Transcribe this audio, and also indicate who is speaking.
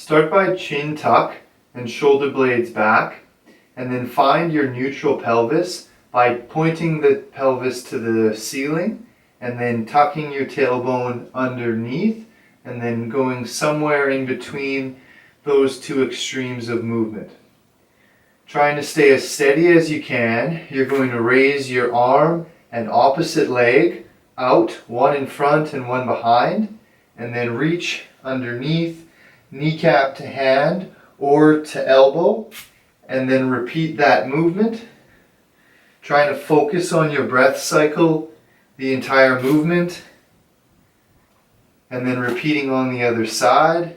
Speaker 1: Start by chin tuck and shoulder blades back, and then find your neutral pelvis by pointing the pelvis to the ceiling and then tucking your tailbone underneath and then going somewhere in between those two extremes of movement. Trying to stay as steady as you can, you're going to raise your arm and opposite leg out, one in front and one behind, and then reach underneath, kneecap to hand or to elbow, and then repeat that movement. Trying to focus on your breath cycle, the entire movement, and then repeating on the other side.